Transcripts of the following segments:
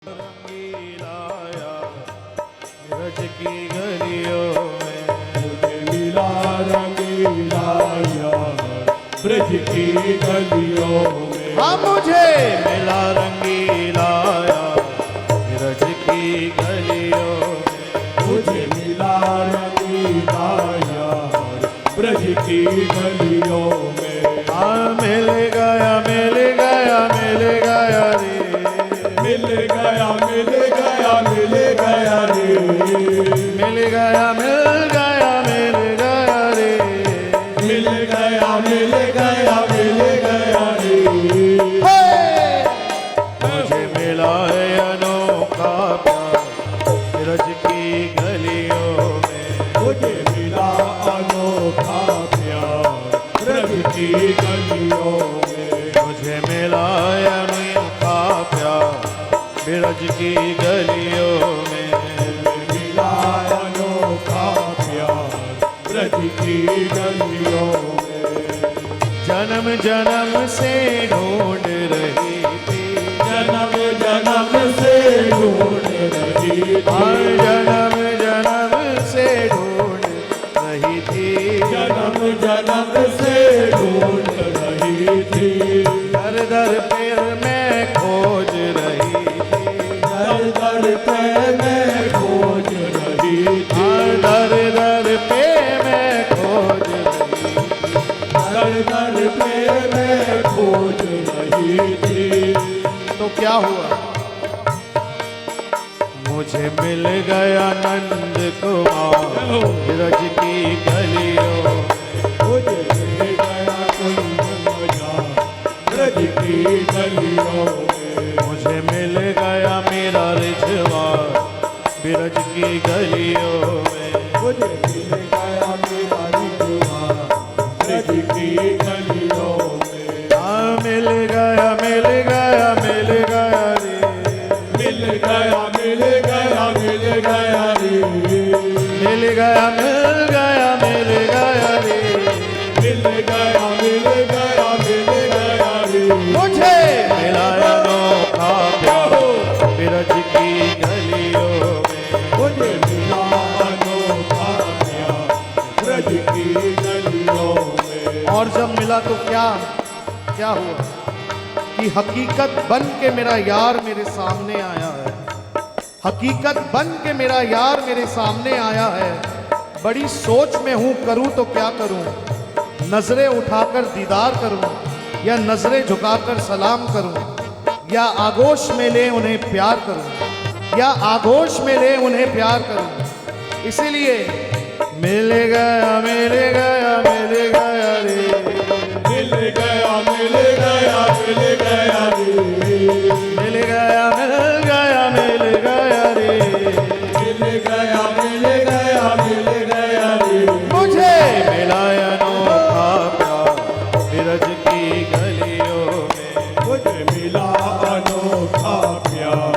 रंगीलाया ब्रज की गलियों में, मुझे मिला रंगीलाया ब्रज की गलियों में। हाँ मुझे मिला रंगीलाया ब्रज की गलियों में, मुझे मिला रंगीलाया ब्रज की गलियों में। हाँ मिल गया मिल गया मिल गया रे, मिल गया मिल गया मिल गया रे, मिल गया मिल गया मिल गया रे, मिल गया मिल गया मिल गया रे। मुझे मिला है अनोखा प्यार ब्रज की गलियों में, मुझे मिला अनोखा प्यार ब्रज की गलियों में। मुझे मिला है अनोखा प्यार ब्रज की गलियों में, मिला अनोखा प्यार ब्रज की गलियों में। जन्म जन्म से ढूंढ रही थी, जन्म जन्म से ढूंढ रही हाँ थी, जन्म जन्म से ढूंढ रही थी, जन्म जन्म से ढूंढ रही थी। दर दर पे मैं खोज रही थी, दर दर पे मैं खोज रही थी, हाँ दर दर पे मैं खोज रही थी, दर दर पे मैं खोज रही थी। तो क्या हुआ? मुझे मिल गया नंद कुमार ब्रज की गलियों में, मुझे मिल गया कुंज मजा ब्रज की गलियों में। मुझे मिल गया मेरा रिझवा ब्रज की गलियों में, मुझे मिल गया मेरा रिझवा ब्रज की गलियों में। हाँ मिल गया मिल गया मिल गया रे, मिल गया मिल गया मिल गया रे, मिल गया मिल गया मिल गया रे, मिल गया मिल गया मिल गया रे। मुझे मिला अनोखा प्यार ब्रज की गलियों में, मुझे मिला अनोखा प्यार ब्रज की गलियों में। और जब मिला तो क्या क्या हुआ कि हकीकत बन के मेरा यार मेरे सामने आया है, हकीकत बन के मेरा यार मेरे सामने आया है। बड़ी सोच में हूं, करूं तो क्या करूं, नजरें उठाकर दीदार करूं या नजरें झुकाकर सलाम करूं, या आगोश में ले उन्हें प्यार करूं, या आगोश में ले उन्हें प्यार करूं। इसीलिए मिल गया मिल गया मिल गया रे, मिल गया मिल गया मिल गया रे, मिल गया मिल गया मिल गया रे, मिल गया मिल गया मिल गया रे। मुझे मिला अनोखा प्यार ब्रज की गलियों में, मुझे मिला अनोखा प्यार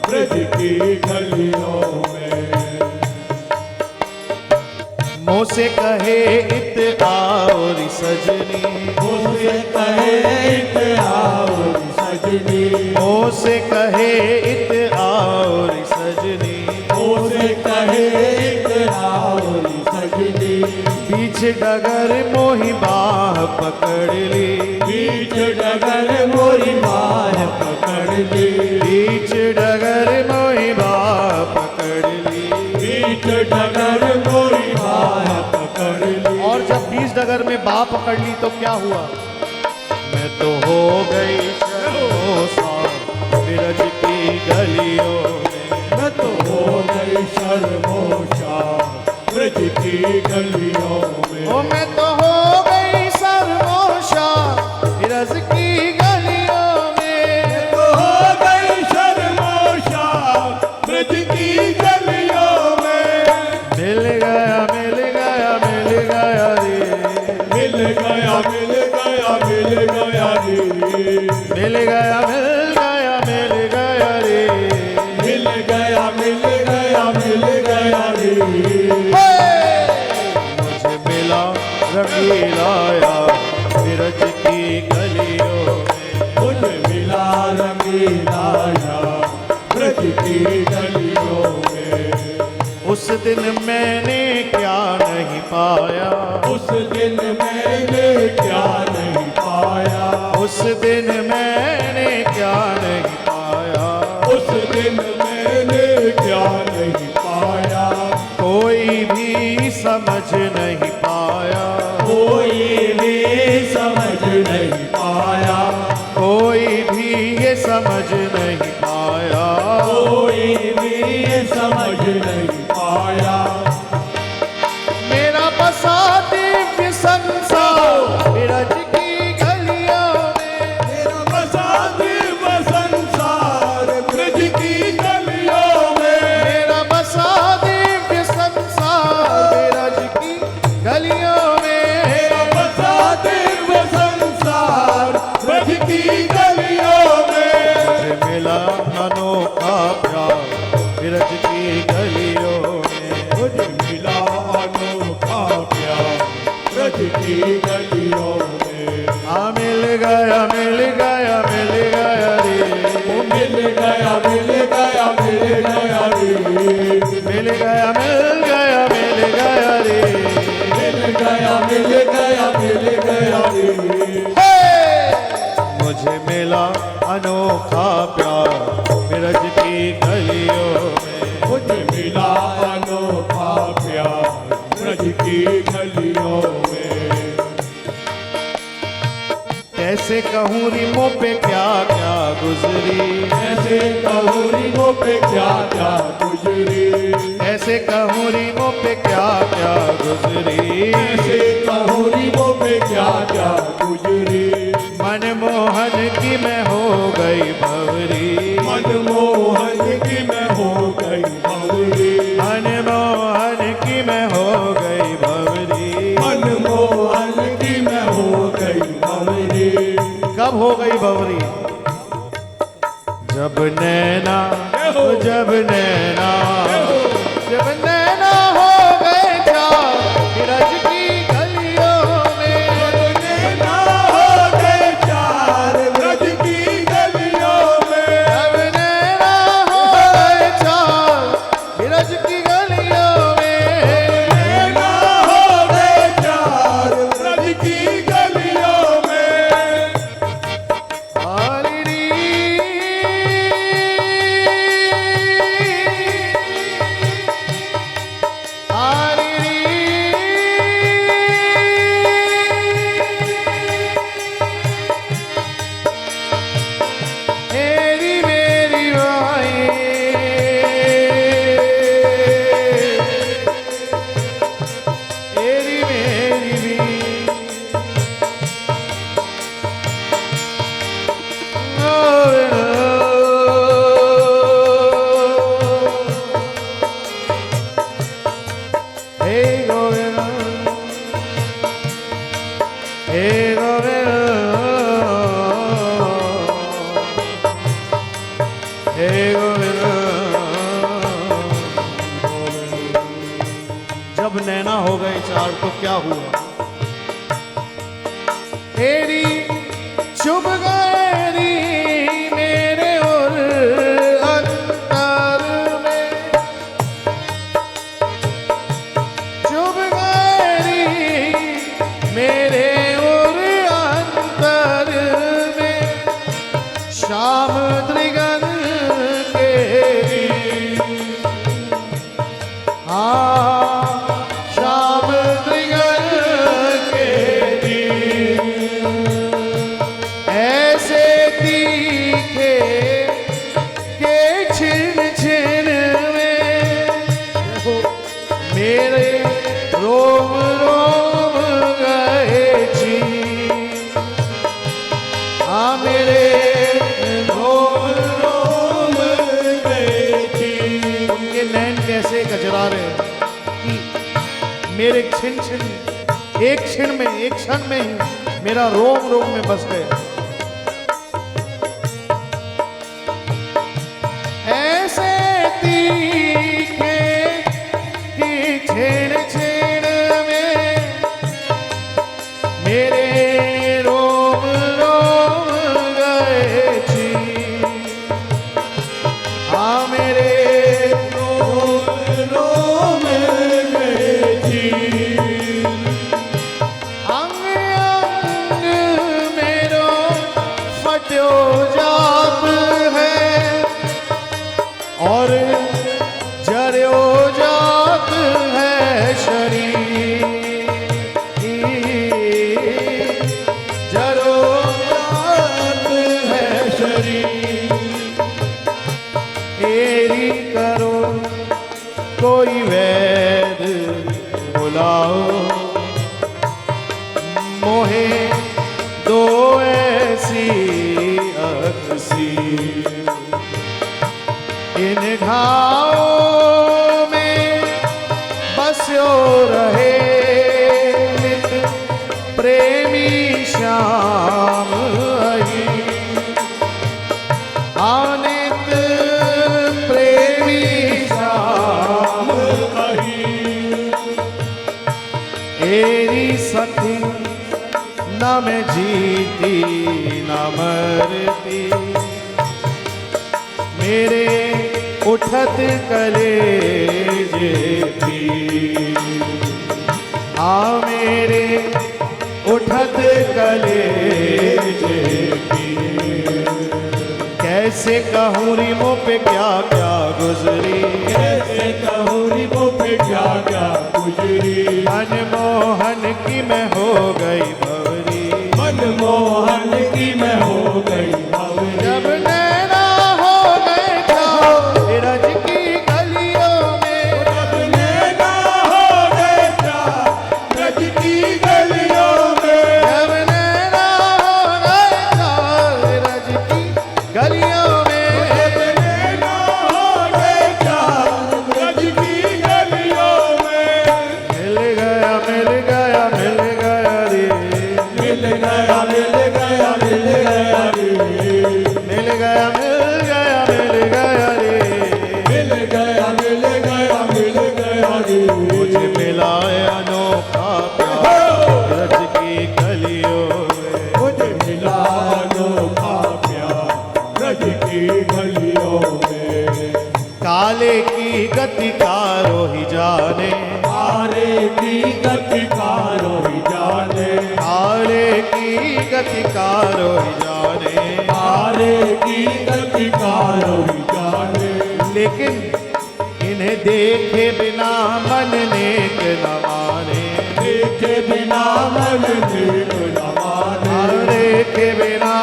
ब्रज की गलियों में। मुँह से कहे इत आओ सजनी, मुझसे कहे इत आओ सजनी, मुँह से कहे इत आओ सजनी, मुझसे कहे इत आओ सजनी। बीच डगर मोही बाह पकड़ ली, बीच डगर मोरी बाह पकड़ ली, बीच डगर मोही बाह पकड़ ली। बीच डगर मोरी बाह पकड़ ली। और जब बीच डगर में बाह पकड़ ली तो क्या हुआ? मैं तो हो गई शर्मोशार ब्रज की गलियों में, मैं तो हो गई शर्मोशार ब्रज की गलियों में। ओ मैं तो हो गई शर्मोशार ब्रज की गलियों में, तो हो गई शर्मोशार ब्रज की गलियों में। मिल गया मिल गया मिल गया रे, मिल गया मिल गया मिल गया रे, मिल गया मिल गया मिल गया ब्रज की गलियों में। उस दिन मैंने क्या नहीं पाया, उस दिन मैंने क्या नहीं पाया, उस दिन मैंने क्या नहीं पाया, उस दिन मैंने क्या नहीं पाया, कोई भी समझ नहीं पाया, कोई भी समझ नहीं पाया, कोई भी ये समझ नहीं पाया, कोई भी समझ नहीं पाया। मेरा बसा दिव्य संसार ब्रज की गलियों में, मेरा बसा दिव्य संसार ब्रज की गलियों में, मेरा बसा दिव्य संसार ब्रज की गलियों में, मेरा बसा दिव्य संसार ब्रज की गलियों में। मुझे मिला अनोखा प्यार ब्रज की गलियों में, मुझे मिला अनोखा प्यार ब्रज की गलियों में। मिल गया मिल गया मिल गया रे, वो मिल गया मिल गया मिल गया रे, मिल गया मिल गया मिल गया रे, मिल गया मिल गया मिल गया रे। मुझे मिला अनोखा प्यार ब्रज की गलियों में, मुझे मिला अनोखा प्यार ब्रज की गलियों में। कैसे कहूँ रिमों पे क्या क्या गुजरी, ऐसे कहूरियों पे क्या क्या गुजरी, ऐसे कहूँ रिमों पे क्या क्या गुजरी, ऐसे कहूरियों पे क्या क्या गुजरी। मनमोहन की मैं हो गई भवरी, मनमोहन की मैं हो गई भंवरी, मनमोहन की मैं हो गई भवरी, मनमोहन की मैं हो गई भंवरी। कब हो गई भवरी? जब नैना, जब नैना, जब नैना हो गए चार ब्रज की गलियों में, नैना हो गए चार ब्रज की गलियों में, जब नैना हो गए चार ब्रज की गलियों में, नैना हो गए चार ब्रज की गलियों में। आलिरी मेरी मेरी माए, मेरी मेरी भी, हे गोविंद, हे गोविंद, हे गोविंद। जब नैना हो गए चार तो क्या हुआ? तेरी चुभ गई मेरे और अंतर में, चुभ गई मेरे और अंतर में, श्याम त्रिगन के श्याम त्रिगन के ऐसे तीखे के छिन छिन में, मेरे रोम रोम गए छी, हाँ मेरे रोम रोम गए छी। उनके नैन कैसे कचरा रहे कि मेरे छिन छिन एक क्षण में, एक क्षण में ही मेरा रोम रोम में बस गए। ऐसे तीखे की छेड़ छेड़ में मेरे रोम रोम गए छी, हाँ हेरी करो कोई वैद बुलाओ, मोहे दो ऐसी अक्सी, इन घावों में बस्यो रहे नित प्रेमी श्याम अहि, आनित प्रेमी श्याम अहि। एरी सखी न मैं जीती न मरती, मेरे उठत कलेजे पी, मेरे उठत कलेजे पी। कैसे कहूँ री मुँह पे क्या क्या गुजरी, कैसे कहूँ री मुँह पे क्या क्या गुजरी, मनमोहन की मैं हो गई भवरी, मनमोहन की मैं हो गई भवरी। जब नैना हो गए जाओ रज की गलियों में, जब नैना हो गए जा रज की गलियों में, जब नैना हो गए जाओ रज की गलियों में, जब नैना हो गए जा रज की गलियों में। मिल गया मिल गया मिल गया रे, मिल गया मिल गया मिल गया रे, मिल गया मिल गया मिल गया रे, मिल गया मिल गया मिल गया रे। मुझे मिला अनोखा प्यार रज की गलियों में, मुझे मिला अनोखा प्यार रज की गलियों में। काले की गति कारो ही जाने, तारे की गति कारो ही जाने, काले की गति कारो ही जाने, तारे की गति कारो ही जाने। लेकिन इन्हें देखे बिना मन नेक न माने, देखे बिना मन नेक न माने, देखे बिना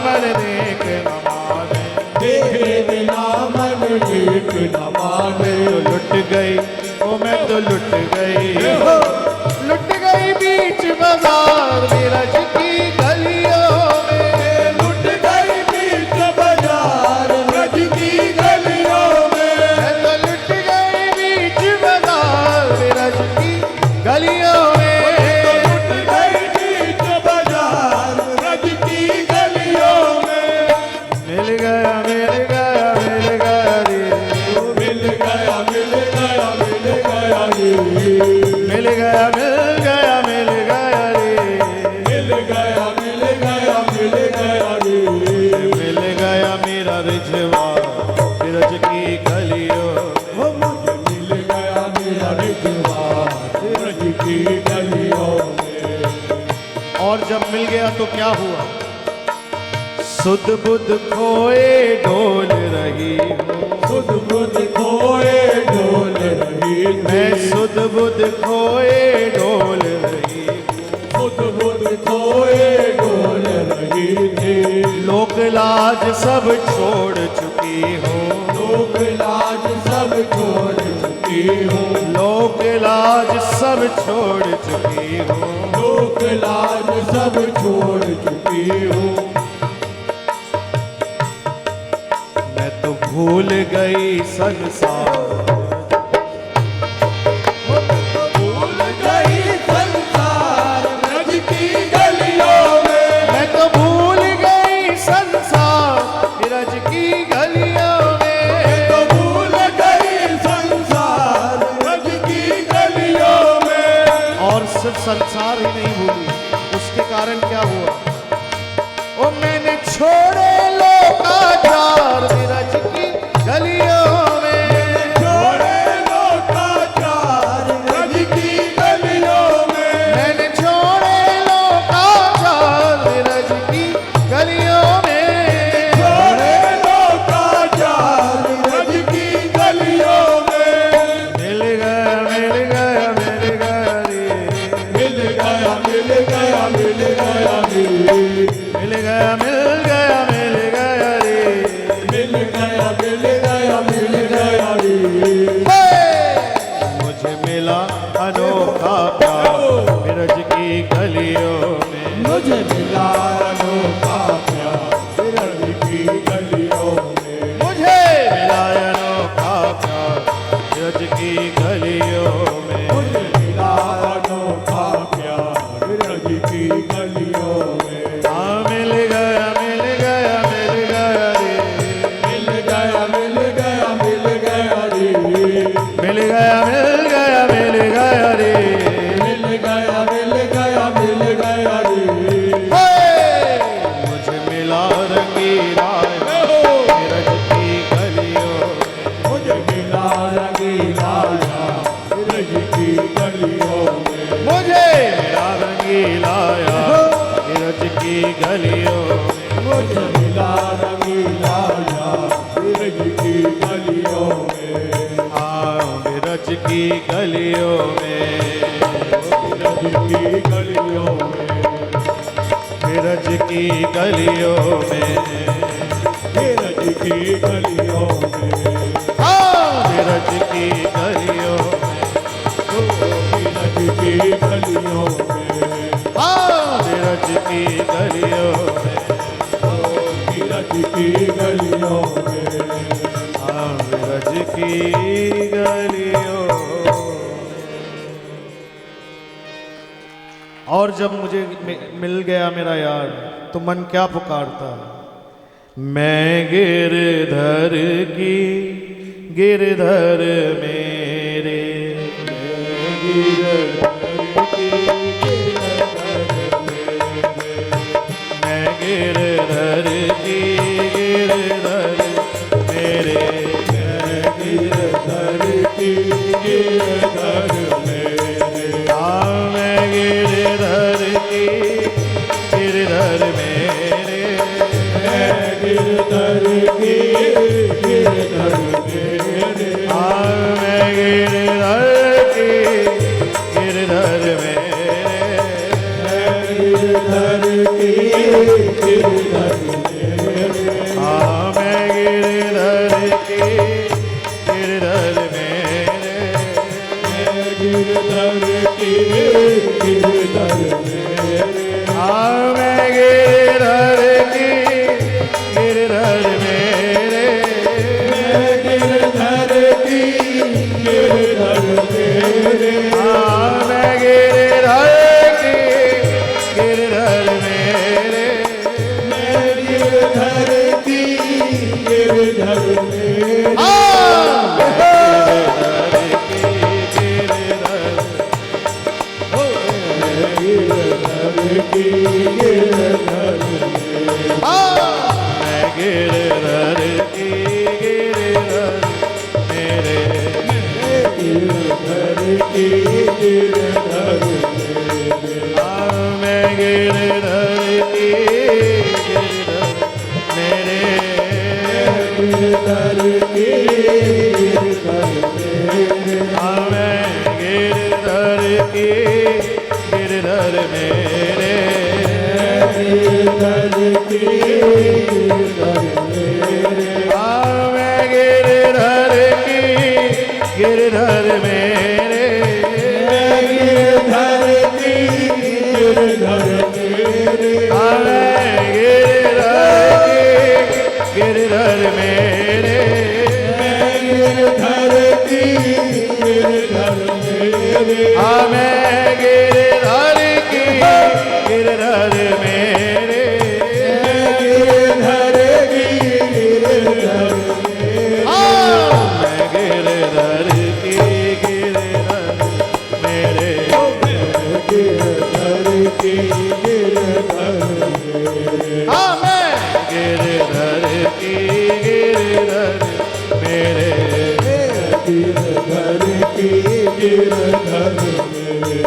मन नेक न माने, देखे बिना मन नेक न माने। तो लुट गई ओ मैं तो लुट गई, लुट गई बीच बाजार में रज की गलियों में, लुट गई बीच बाजार रज की गलियों में, मैं तो लुट गई बीच बाजार में रज की गलियों में, लुट गई बीच बाजार रज की गलियों में। मिल गया मिल गया मिल गया रे, मिल गया मिल गया मिल गया रे, मिल गया मिल गया मिल गया रे, मिल गया मिल गया मिल गया रे। मिल गया मेरा रिझवा रज की गलियों में। वो मुझे मिल गया मेरा रिझवा रज की गलियों में। और जब मिल गया तो क्या हुआ, सुध बुध खोए डोल रही हूँ, सुध बुध खोए डोल रही थी, मैं सुध बुध खोए डोल रही हूँ, सुध बुध खोए डोल रही थी। लोक लाज सब छोड़ चुकी हूँ, लोक लाज सब छोड़ चुकी हूँ, लोक लाज सब छोड़ चुकी हूँ, लोक लाज सब छोड़ चुकी हूँ। मैं तो भूल गई संसार, भूल गई संसार रज की गलियों में, मैं तो भूल गई संसार रज की गलियों में, तो भूल गई संसार रज की गलियों में। और सिर्फ संसार ही नहीं भूली, उसके कारण क्या हुआ, ओ मैंने छोड़े लोकाचार रज की गलियों में, छोड़ गलियों में, ब्रज की गलियों में, ब्रज की गलियों में, ब्रज की गलियों में, ब्रज की गलियों में, ब्रज की गलियों में, ब्रज की गलियों में, ब्रज की गलियों में, ब्रज की गलियों में। और जब मुझे मिल गया मेरा यार तो मन क्या पुकारता, मैं गिरधर की गिरधर मेरे, मैं गिरधर की गिरधर मेरे, गिरधर की गिरधर मेरे, मैं गिरधर की गिरधर मेरे, गिरधर की गिरधर मेरे, मैं गिरधर की गिरधर मेरे, गिरधर की गिरधर मेरे, मैं गिरधर की गिरधर मेरे, गिरधर की गिरधर मेरे, मैं गिरधर की गिरधर मेरे, गिरधर की गिरधर मेरे, मैं गिरधर की गिरधर मेरे, गिरधर की गिरधर मेरे, गिरधर की गिरधर मैं गिरधर की गिरधर मेरे, गिरधर की गिरधर मैं गिरधर की गिरधर मेरे, गिरधर की गिरधर मेरे, मैं गिरधर की गिरधर मेरे, गिरधर की गिरधर मेरे, मैं गिरधर की गिरधर मेरे, गिरधर की गिरधर मेरे, मैं गिरधर की गिरधर मेरे, गिरधर की गिरधर मेरे, मैं गिरधर की गिरधर मेरे, गिरधर की गिरधर मैं गिरधर की गिरधर मेरे, गिरधर की गिरधर मैं गिरधर की गिरधर मेरे, गिरधर की गिरधर मेरे,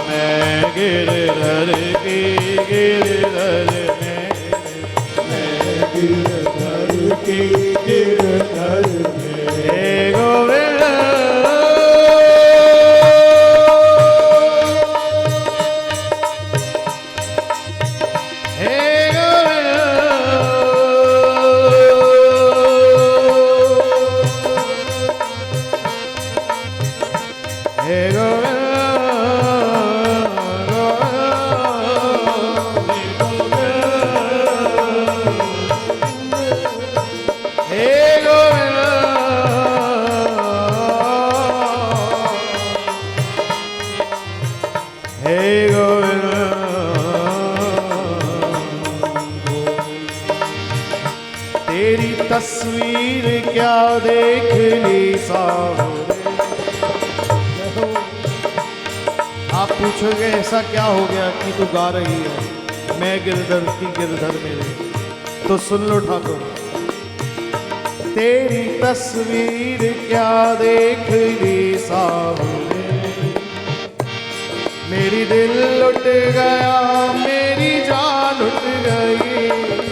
मैं गिरधर की गिरधर मेरे, गिरधर की गिरधर मेरे, हे गोविंद, हे गोविंद, हे तेरी तस्वीर क्या देख ली सावरे। आप पूछोगे ऐसा क्या हो गया कि तू गा रही है मैं गिरधर की गिरधर मेरे, तो सुन लो ठाकुर। तेरी तस्वीर क्या देख ली सावरे, मेरी दिल लुट गया मेरी जान लुट गई,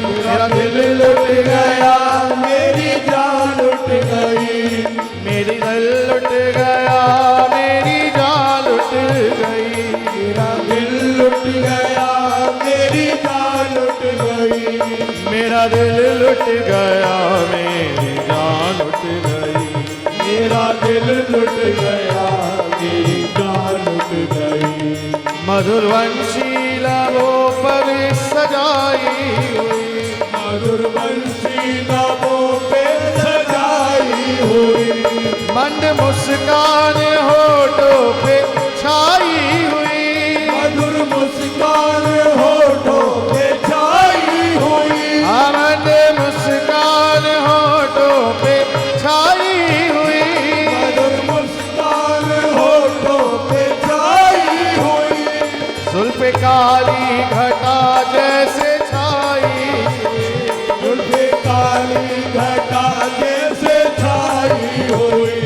मेरा दिल लुट गया मेरी जान लुट गई, मेरी दिल लुट गया लुट गया, मेरी जान लुट गई। मेरा दिल लुट गया, मेरी जान लुट गई। मधुर वंशी लबों पर सजाई हुई, मधुर बंसी लबों पे सजाई हुई। मंद मुस्कान होठों पे छाई हुई, मधुर मुस्कान होठों पे छाई हुई। मंद मुस्कान होठों पे छाई हुई। मधुर मुस्कान होठों पे छाई हुई। जुल्फ काली घटा जैसे छाई, जुल्फे काली घटा जैसे छाई हुई।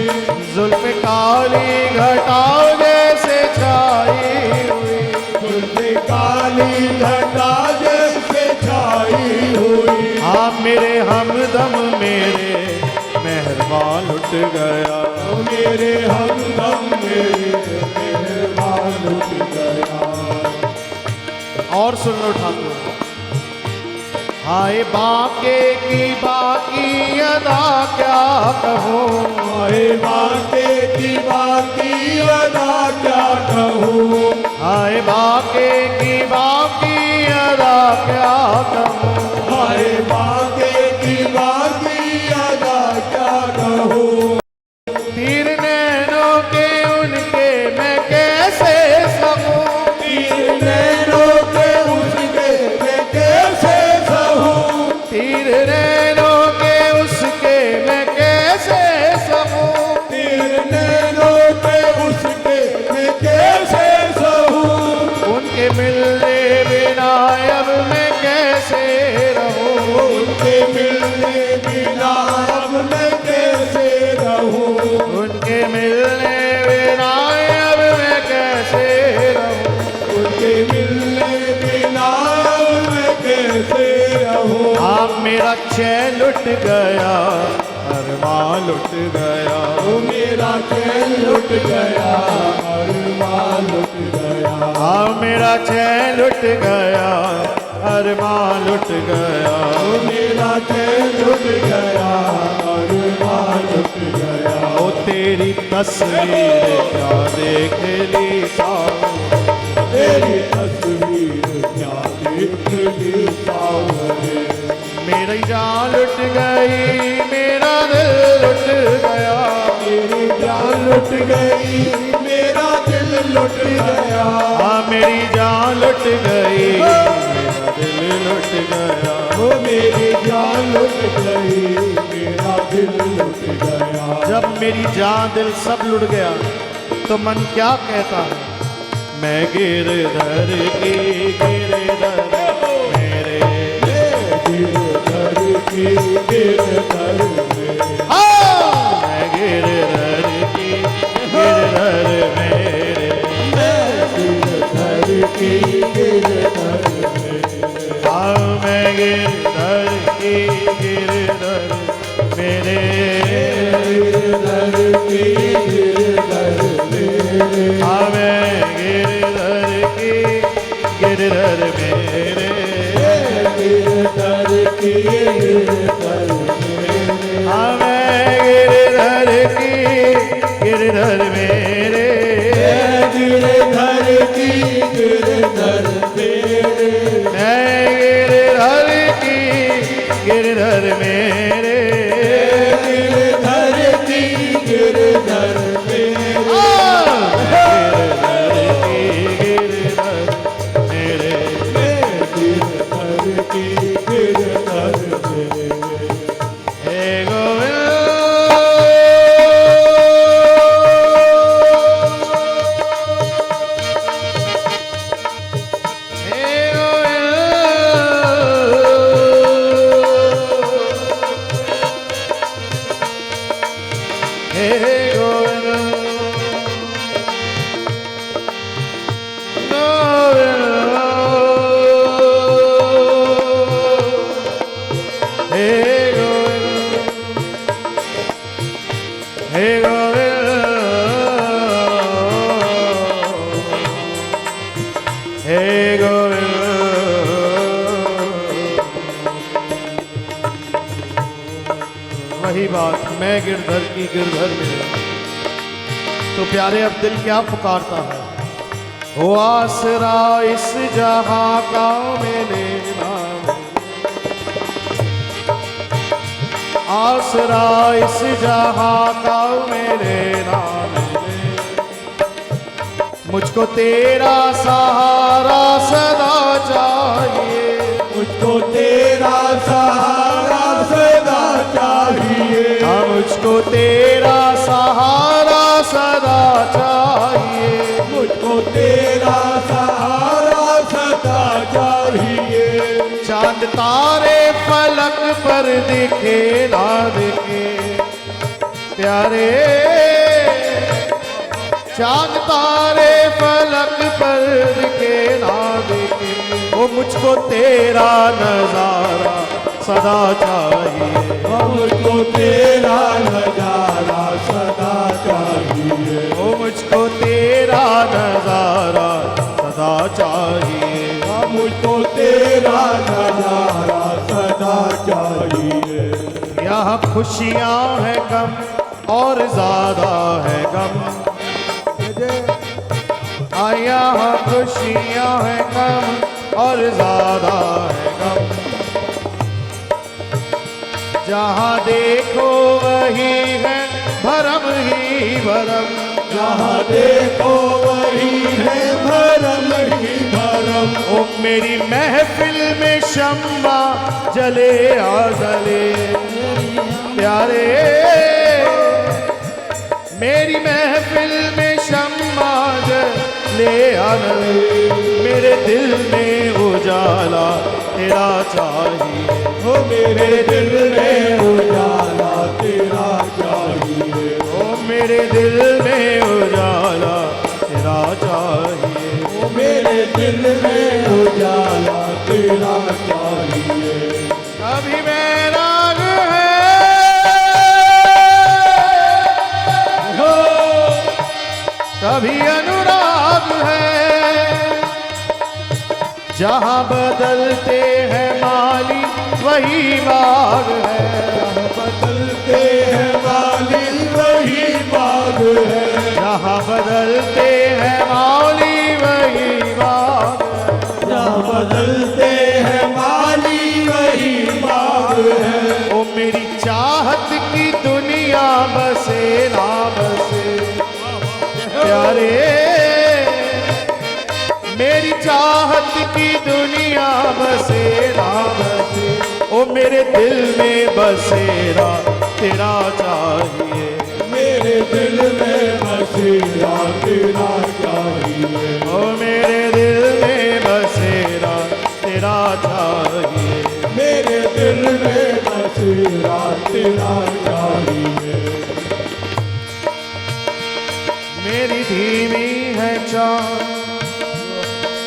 जुल्फ काली घटा जैसे छाई हुई। जुल्फे काली घटा जैसे छाई हुई। आप मेरे हमदम मेरे मेहरबान लुट गया, ओ मेरे हमदम मेरे मेहरबान लुट गया। और सुन लो ठाकुर। हाय बाके की बाकी अदा क्या कहूँ, आए बाके की बाकी अदा क्या कहूँ। हाय बाके की बाकी अदा क्या कहूँ। आए बाके की बाकी अदा क्या कहूँ। तीर नैनों के उनके मैं कैसे सहूँ, तीर नैनों के उसके मैं कैसे सहूँ। तीर नैनों के उसके मैं कैसे सहूँ। तीर नैनों के उसके मैं कैसे सहूँ। उनके मिलने बिना अब मैं कैसे रहूँ। उनके मिलने बिना अब मैं कैसे रहूँ। उनके मिलने बिना अब मैं कैसे रहूँ। उनके मिलने बिना अब मैं कैसे रहूँ। आप मेरा चैन लुट गया, अरमान लुट गया। ओ मेरा चैन लुट गया, अरमान लुट गया। आप मेरा चैन लुट गया, अरमान लुट गया। ओ मेरा चैन लुट गया, अरमान लुट गया। ओ तेरी तस्वीर क्या देख ली सामने, तेरी तस्वीर क्या देख ली सामने। मेरी जान लुट गई, मेरा दिल लुट गया। मेरी जान लुट गई, मेरा दिल लुट गया। हाँ मेरी जान लुट गई, मेरा दिल लुट गया। ओ मेरी जान लुट गई, मेरा दिल लुट गया। जब मेरी जान दिल सब लुट गया तो मन क्या कहता है, मैं गिरधर की गिरधर मेरे। गिरधर की गिरधर मेरे। हाँ मैं गिरधर की गिरधर मेरे। गिरधर की गिरधर मेरे। हाँ मैं गिरधर की गिरधर मेरे। गिरधर की गिरधर मेरे। हाँ मैं गिरधर की गिरधर मेरे। गिरधर की गिरधर मेरे। हाँ मैं गिरधर की गिरधर मेरे। गिरधर की गिरधर मेरे। मैं गिरधर की गिरधर मेरे। गिरधर की गिरधर मेरे। गिरधर की गिरधर मेरे। गिरधर की गिरधर मेरे। हे गोविंद हे गोविंद हे मैं गिरधर की गिरधर मेरा। तो प्यारे अब दिल क्या पुकारता है, ओ आसरा इस जहां का मेरे नाम, आसरा इस जहां का मेरे नाम, मुझको तेरा सहारा सदा चाहिए, मुझको तेरा सहारा सदा चाहिए, हाँ मुझको तेरा सहारा सदा चाहिए, मुझको तेरा सहारा सदा चाहिए। चांद तारे फलक पर दिखे ना दिखे प्यारे, चांद तारे फलक पर दिखे ना दिखे, वो मुझको तेरा नजारा सदा चाहिए, मुझको तेरा नजारा सदा चाहिए, वो मुझको तेरा नजारा सदा चाहिए, मुझको तेरा नजारा सदा चाहिए। यहाँ खुशियाँ है गम और ज्यादा है गम, यहाँ खुशियाँ है गम और ज्यादा है गम, जहाँ देखो वही है भरम ही भरम, जहाँ देखो वही है भरम ही भरम। ओ मेरी महफिल में शम्मा जले आ जले प्यारे, मेरी महफिल में शम्मा जले आ जले, मेरे दिल में उजाला तेरा चाहिए, ओ मेरे दिल में उजाला तेरा चाहिए, ओ मेरे दिल में उजाला तेरा चाहिए, ओ मेरे दिल में उजाला तेरा चाहिए। कभी वैराग है हो कभी अनुराग है, जहाँ बदलते हैं माली वही बाग है, बदलते हैं माली वही बाग है, जहाँ बदलते हैं माली वही बाग है, जहाँ बदलते हैं माली वही बाग है। ओ मेरी चाहत की दुनिया बसे ना बसे प्यारे, मेरी चाहत की दुनिया बसे ना बसे, ओ मेरे दिल में बसेरा तेरा चाहिए, मेरे दिल में बसेरा तेरा चाहिए, ओ मेरे दिल में बसेरा तेरा चाहिए, मेरे दिल में बसेरा तेरा चाहिए। मेरी धीमी है चाल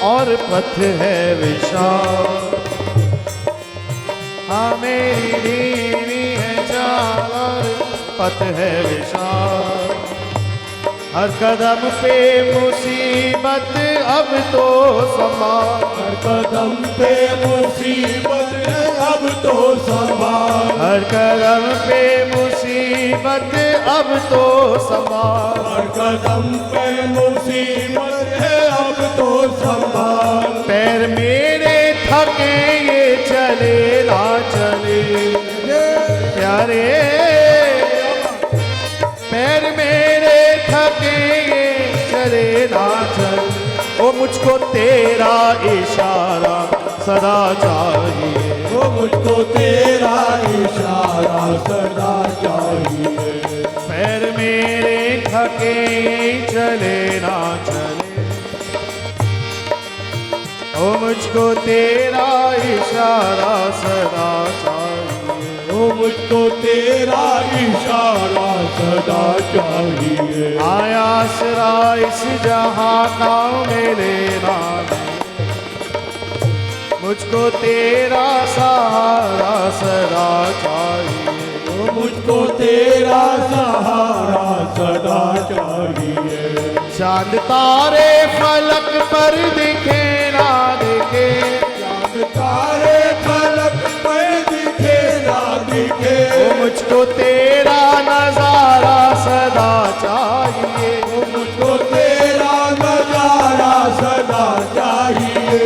और पथ है विशाल, हाँ मेरी धीमी है चाल और पथ है विशाल, हर कदम पे मुसीबत अब तो संभाल, हर कदम पे मुसीबत है अब तो संभाल, हर कदम पे मुसीबत अब तो संभाल, हर कदम पे मुसीबत है अब तो संभाल। पैर मेरे थके ये चले ना चले प्यारे, पैर मेरे थके ये चले ना चले, ओ मुझको तेरा इशारा सदा चाहिए, वो मुझको तेरा इशारा सदा चाहिए, पैर मेरे थके चले ना चले, ओ मुझको तेरा इशारा सदा चाहिए, वो मुझको तेरा इशारा सदा चाहिए। आया आसरा इस जहां का मेरे नाम, मुझको तेरा सहारा सदा चाहिए, वो मुझको तेरा सहारा सदा चाहिए। चांद तारे फलक पर दिखे ना दिखे, चांद तारे फलक पर दिखे ना दिखे, वो मुझको तेरा चाहिए, मुझको तेरा नजारा सदा चाहिए,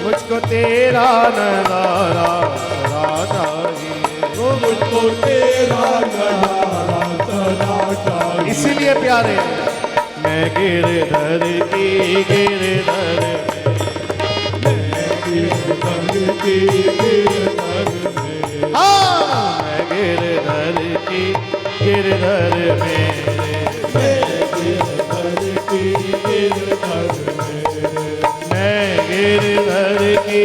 मुझको तेरा नजारा सदा चाहिए, मुझको तेरा नजारा सदा चाहिए। इसीलिए प्यारे मैं गिरधर की गिरधर हाँ मैं गिरधर की गिरधर मेरे, मैं गिरधर की गिरधर मेरे, गिरधर की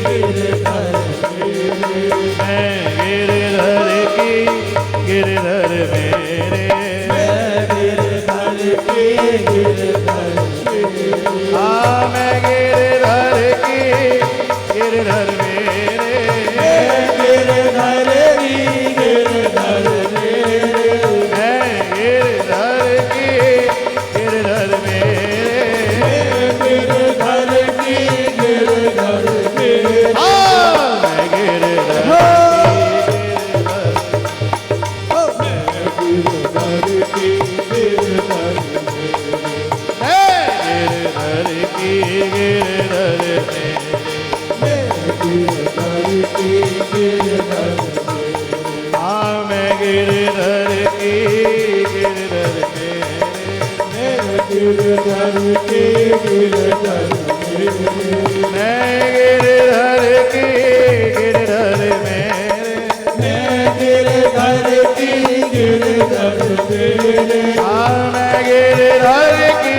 गिरधर मैं गिरधर की गिरधर मेरे, गिरधर की गिरधर हाँ मैं गिरधर की गिरधर मेरे, गिरधर की गिरधर मैं गिरधर की गिरधर मेरे, गिरधर की गिरधर हाँ मैं गिरधर की गिरधर की गिरधर हाँ मैं गिरधर की गिरधर गिरधर की गिरधर मैं गिरधर की गिरधर मेरे, गिरधर की गिरधर हाँ मैं गिरधर की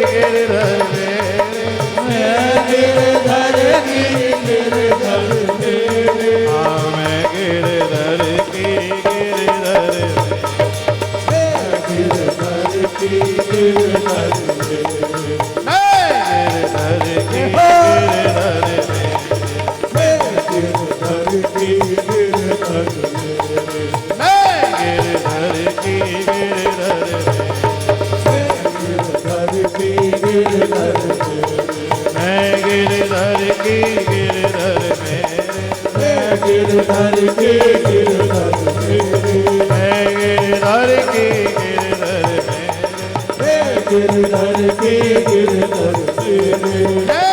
गिरधर मेरे, गिरधर की गिरधर हाँ मैं गिरधर की गिरधर गिरधर की गिरधर मैं गिरधर की गिरधर गिरधर की गिरधर मैं गिरधर की गिरधर गिरधर की गिरधर मैं गिरधर की गिरधर मेरे, गिरधर की गिरधर मैं गिरधर की गिरधर मेरे, गिरधर की गिरधर जय